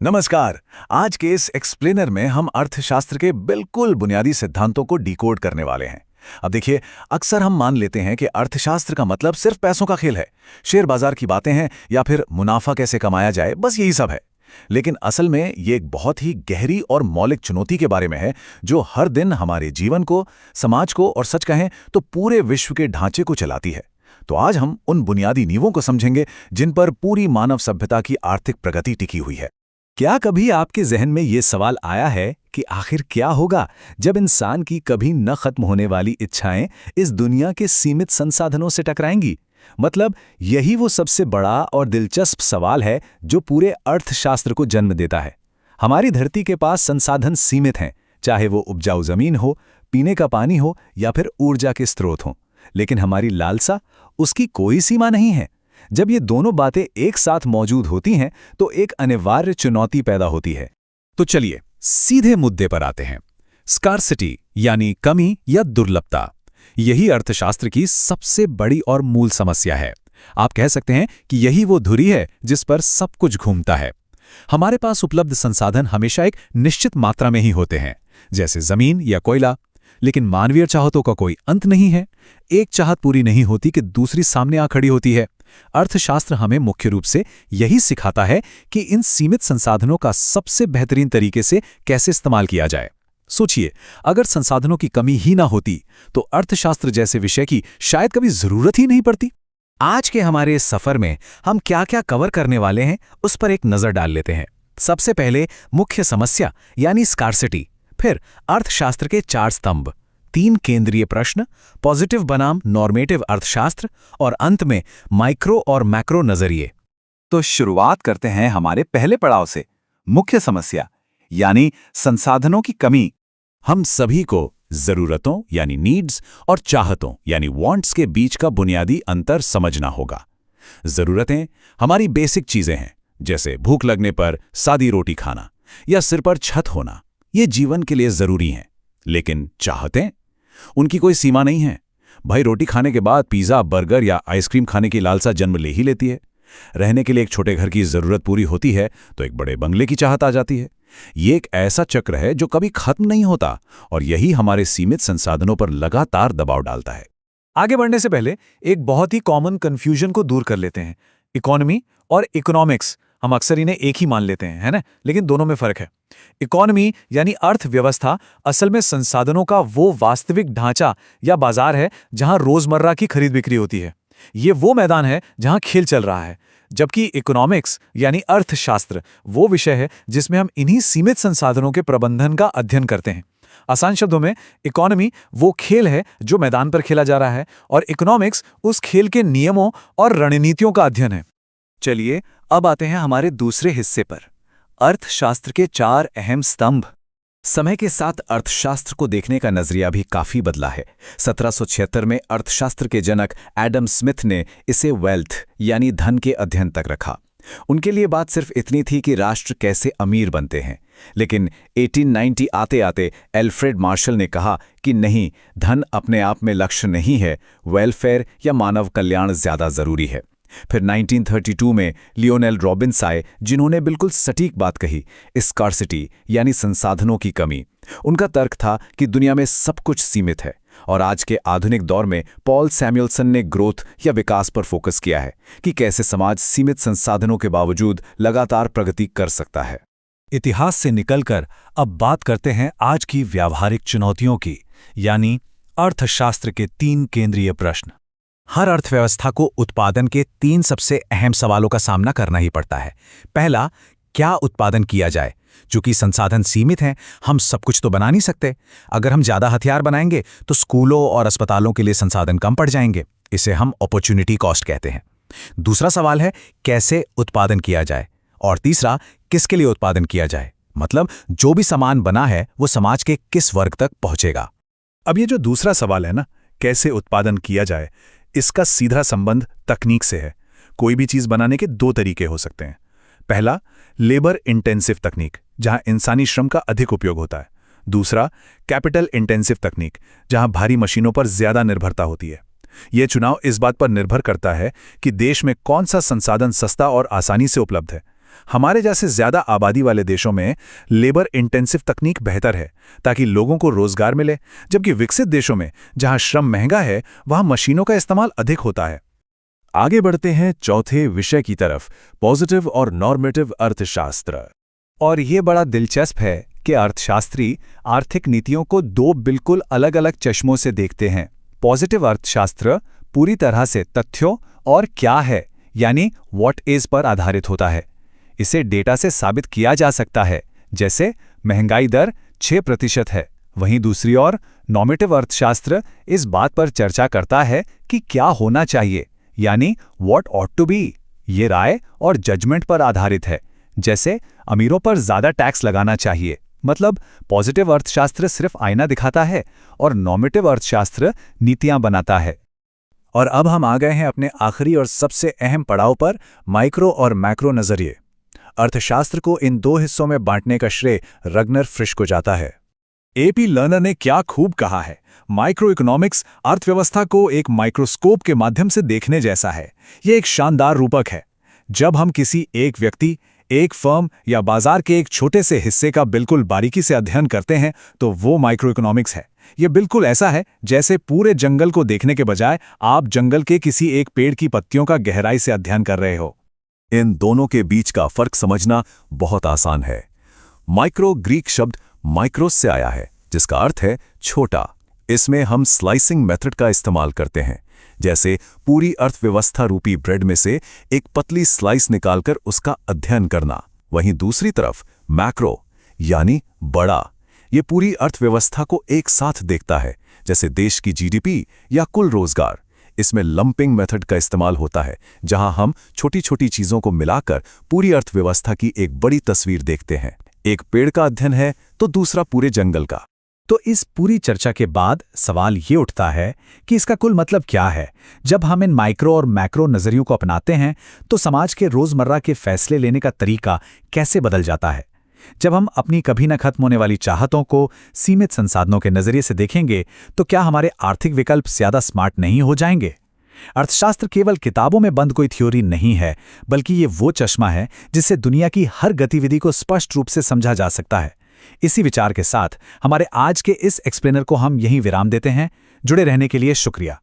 नमस्कार। आज के इस एक्सप्लेनर में हम अर्थशास्त्र के बिल्कुल बुनियादी सिद्धांतों को डिकोड करने वाले हैं। अब देखिए, अक्सर हम मान लेते हैं कि अर्थशास्त्र का मतलब सिर्फ पैसों का खेल है, शेयर बाजार की बातें हैं या फिर मुनाफा कैसे कमाया जाए, बस यही सब है। लेकिन असल में ये एक बहुत ही गहरी और मौलिक चुनौती के बारे में है जो हर दिन हमारे जीवन को, समाज को और सच कहें तो पूरे विश्व के ढांचे को चलाती है। तो आज हम उन बुनियादी नींवों को समझेंगे जिन पर पूरी मानव सभ्यता की आर्थिक प्रगति टिकी हुई है। क्या कभी आपके जहन में ये सवाल आया है कि आखिर क्या होगा जब इंसान की कभी न खत्म होने वाली इच्छाएं इस दुनिया के सीमित संसाधनों से टकराएंगी? मतलब यही वो सबसे बड़ा और दिलचस्प सवाल है जो पूरे अर्थशास्त्र को जन्म देता है। हमारी धरती के पास संसाधन सीमित हैं, चाहे वो उपजाऊ जमीन हो, पीने का पानी हो या फिर ऊर्जा के स्रोत हों। लेकिन हमारी लालसा, उसकी कोई सीमा नहीं है। जब ये दोनों बातें एक साथ मौजूद होती हैं तो एक अनिवार्य चुनौती पैदा होती है। तो चलिए सीधे मुद्दे पर आते हैं। स्कार्सिटी यानी कमी या दुर्लभता, यही अर्थशास्त्र की सबसे बड़ी और मूल समस्या है। आप कह सकते हैं कि यही वो धुरी है जिस पर सब कुछ घूमता है। हमारे पास उपलब्ध संसाधन हमेशा एक निश्चित मात्रा में ही होते हैं, जैसे जमीन या कोयला। लेकिन मानवीय चाहतों का कोई अंत नहीं है। एक चाहत पूरी नहीं होती कि दूसरी सामने आ खड़ी होती है। अर्थशास्त्र हमें मुख्य रूप से यही सिखाता है कि इन सीमित संसाधनों का सबसे बेहतरीन तरीके से कैसे इस्तेमाल किया जाए। सोचिए, अगर संसाधनों की कमी ही ना होती तो अर्थशास्त्र जैसे विषय की शायद कभी जरूरत ही नहीं पड़ती। आज के हमारे इस सफर में हम क्या क्या कवर करने वाले हैं उस पर एक नजर डाल लेते हैं। सबसे पहले मुख्य समस्या यानी स्कार्सिटी, फिर अर्थशास्त्र के 4 स्तंभ, 3 केंद्रीय प्रश्न, पॉजिटिव बनाम नॉर्मेटिव अर्थशास्त्र और अंत में माइक्रो और मैक्रो नजरिए। तो शुरुआत करते हैं हमारे पहले पड़ाव से, मुख्य समस्या यानी संसाधनों की कमी। हम सभी को जरूरतों यानी नीड्स और चाहतों यानी वांट्स के बीच का बुनियादी अंतर समझना होगा। जरूरतें हमारी बेसिक चीजें हैं, जैसे भूख लगने पर सादी रोटी खाना या सिर पर छत होना, ये जीवन के लिए जरूरी हैं। लेकिन चाहतें, उनकी कोई सीमा नहीं है। भाई, रोटी खाने के बाद पिज़्ज़ा, बर्गर या आइसक्रीम खाने की लालसा जन्म ले ही लेती है। रहने के लिए एक छोटे घर की जरूरत पूरी होती है तो एक बड़े बंगले की चाहत आ जाती है। ये एक ऐसा चक्र है जो कभी खत्म नहीं होता और यही हमारे सीमित संसाधनों पर लगातार दबाव डालता है। आगे बढ़ने से पहले एक बहुत ही कॉमन कंफ्यूजन को दूर कर लेते हैं। इकोनॉमी और इकोनॉमिक्स, हम अक्सर इन्हें एक ही मान लेते हैं, है ना? लेकिन दोनों में फर्क है। इकोनॉमी यानी अर्थव्यवस्था असल में संसाधनों का वो वास्तविक ढांचा या बाजार है जहां रोजमर्रा की खरीद बिक्री होती है। ये वो मैदान है जहां खेल चल रहा है। जबकि इकोनॉमिक्स यानी अर्थशास्त्र वो विषय है जिसमें हम इन्हीं सीमित संसाधनों के प्रबंधन का अध्ययन करते हैं। आसान शब्दों में, इकोनॉमी वो खेल है जो मैदान पर खेला जा रहा है और इकोनॉमिक्स उस खेल के नियमों और रणनीतियों का अध्ययन है। चलिए अब आते हैं हमारे दूसरे हिस्से पर, अर्थशास्त्र के 4 अहम स्तंभ। समय के साथ अर्थशास्त्र को देखने का नजरिया भी काफी बदला है। 1776 में अर्थशास्त्र के जनक एडम स्मिथ ने इसे वेल्थ यानी धन के अध्ययन तक रखा। उनके लिए बात सिर्फ इतनी थी कि राष्ट्र कैसे अमीर बनते हैं। लेकिन 1890 आते आते एल्फ्रेड मार्शल ने कहा कि नहीं, धन अपने आप में लक्ष्य नहीं है, वेलफेयर या मानव कल्याण ज्यादा जरूरी है। फिर 1932 में लियोनेल रॉबिन्स आए जिन्होंने बिल्कुल सटीक बात कही, स्कार्सिटी यानी संसाधनों की कमी। उनका तर्क था कि दुनिया में सब कुछ सीमित है। और आज के आधुनिक दौर में पॉल सैमुएल्सन ने ग्रोथ या विकास पर फोकस किया है कि कैसे समाज सीमित संसाधनों के बावजूद लगातार प्रगति कर सकता है। इतिहास से निकलकर अब बात करते हैं आज की व्यावहारिक चुनौतियों की, यानी अर्थशास्त्र के 3 केंद्रीय प्रश्न। हर अर्थव्यवस्था को उत्पादन के 3 सबसे अहम सवालों का सामना करना ही पड़ता है। पहला, क्या उत्पादन किया जाए? चूंकि संसाधन सीमित हैं, हम सब कुछ तो बना नहीं सकते। अगर हम ज्यादा हथियार बनाएंगे तो स्कूलों और अस्पतालों के लिए संसाधन कम पड़ जाएंगे। इसे हम अपॉर्चुनिटी कॉस्ट कहते हैं। दूसरा सवाल है, कैसे उत्पादन किया जाए? और तीसरा, किसके लिए उत्पादन किया जाए? मतलब जो भी सामान बना है वो समाज के किस वर्ग तक पहुंचेगा। अब ये जो दूसरा सवाल है ना, कैसे उत्पादन किया जाए, इसका सीधा संबंध तकनीक से है। कोई भी चीज बनाने के 2 तरीके हो सकते हैं। पहला, लेबर इंटेंसिव तकनीक, जहां इंसानी श्रम का अधिक उपयोग होता है। दूसरा, कैपिटल इंटेंसिव तकनीक, जहां भारी मशीनों पर ज्यादा निर्भरता होती है। यह चुनाव इस बात पर निर्भर करता है कि देश में कौन सा संसाधन सस्ता और आसानी से उपलब्ध है। हमारे जैसे ज्यादा आबादी वाले देशों में लेबर इंटेंसिव तकनीक बेहतर है ताकि लोगों को रोजगार मिले, जबकि विकसित देशों में जहां श्रम महंगा है वहां मशीनों का इस्तेमाल अधिक होता है। आगे बढ़ते हैं चौथे विषय की तरफ, पॉजिटिव और नॉर्मेटिव अर्थशास्त्र। और ये बड़ा दिलचस्प है कि अर्थशास्त्री आर्थिक नीतियों को दो बिल्कुल अलग अलग चश्मों से देखते हैं। पॉजिटिव अर्थशास्त्र पूरी तरह से तथ्यों और क्या है यानी व्हाट इज पर आधारित होता है। इसे डेटा से साबित किया जा सकता है, जैसे महंगाई दर 6% है। वहीं दूसरी ओर नॉर्मेटिव अर्थशास्त्र इस बात पर चर्चा करता है कि क्या होना चाहिए, यानी व्हाट ऑट टू बी। ये राय और जजमेंट पर आधारित है, जैसे अमीरों पर ज्यादा टैक्स लगाना चाहिए। मतलब पॉजिटिव अर्थशास्त्र सिर्फ आईना दिखाता है और नॉर्मेटिव अर्थशास्त्र नीतियां बनाता है। और अब हम आ गए हैं अपने आखिरी और सबसे अहम पड़ाव पर, माइक्रो और मैक्रो नजरिए। अर्थशास्त्र को इन दो हिस्सों में बांटने का श्रेय रग्नर फ्रिश को जाता है। एपी लर्नर ने क्या खूब कहा है, माइक्रो इकोनॉमिक्स अर्थव्यवस्था को एक माइक्रोस्कोप के माध्यम से देखने जैसा है। यह एक शानदार रूपक है। जब हम किसी एक व्यक्ति, एक फर्म या बाजार के एक छोटे से हिस्से का बिल्कुल बारीकी से अध्ययन करते हैं तो वो माइक्रो इकोनॉमिक्स है। यह बिल्कुल ऐसा है जैसे पूरे जंगल को देखने के बजाय आप जंगल के किसी एक पेड़ की पत्तियों का गहराई से अध्ययन कर रहे हो। इन दोनों के बीच का फर्क समझना बहुत आसान है। माइक्रो ग्रीक शब्द माइक्रोस से आया है, जिसका अर्थ है छोटा। इसमें हम स्लाइसिंग मेथड का इस्तेमाल करते हैं, जैसे पूरी अर्थव्यवस्था रूपी ब्रेड में से एक पतली स्लाइस निकालकर उसका अध्ययन करना। वहीं दूसरी तरफ मैक्रो यानी बड़ा, ये पूरी अर्थव्यवस्था को एक साथ देखता है, जैसे देश की जीडीपी या कुल रोजगार। इसमें लंपिंग मेथड का इस्तेमाल होता है, जहां हम छोटी छोटी चीजों को मिलाकर पूरी अर्थव्यवस्था की एक बड़ी तस्वीर देखते हैं। एक पेड़ का अध्ययन है तो दूसरा पूरे जंगल का। तो इस पूरी चर्चा के बाद सवाल ये उठता है कि इसका कुल मतलब क्या है। जब हम इन माइक्रो और मैक्रो नजरियों को अपनाते हैं तो समाज के रोजमर्रा के फैसले लेने का तरीका कैसे बदल जाता है। जब हम अपनी कभी न खत्म होने वाली चाहतों को सीमित संसाधनों के नजरिए से देखेंगे तो क्या हमारे आर्थिक विकल्प ज्यादा स्मार्ट नहीं हो जाएंगे। अर्थशास्त्र केवल किताबों में बंद कोई थ्योरी नहीं है, बल्कि ये वो चश्मा है जिससे दुनिया की हर गतिविधि को स्पष्ट रूप से समझा जा सकता है। इसी विचार के साथ हमारे आज के इस एक्सप्लेनर को हम यहीं विराम देते हैं। जुड़े रहने के लिए शुक्रिया।